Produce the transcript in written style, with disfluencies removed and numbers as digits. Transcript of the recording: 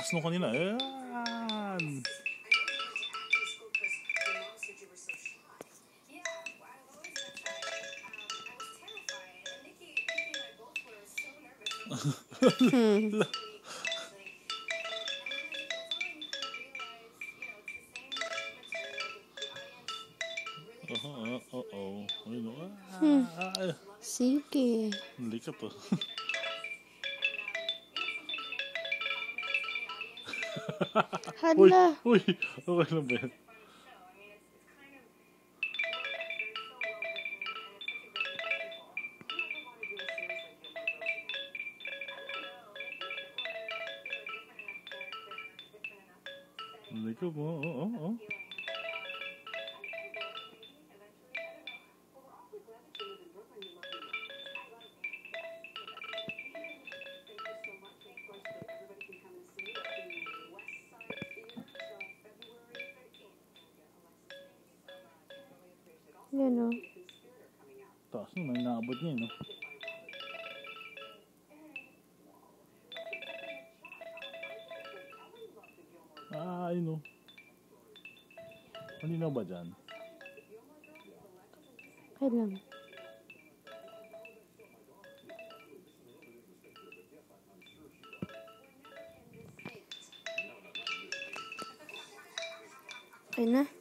Lakas nung kanina. Ayan. Ayun o. Sige. Likat o. Hala. Uy! Okay lang ba yan? Likat mo. Oo. Yan o. Taas nung naabot niya no? Ayun o. Kanina ba dyan? Okay lang. Okay na.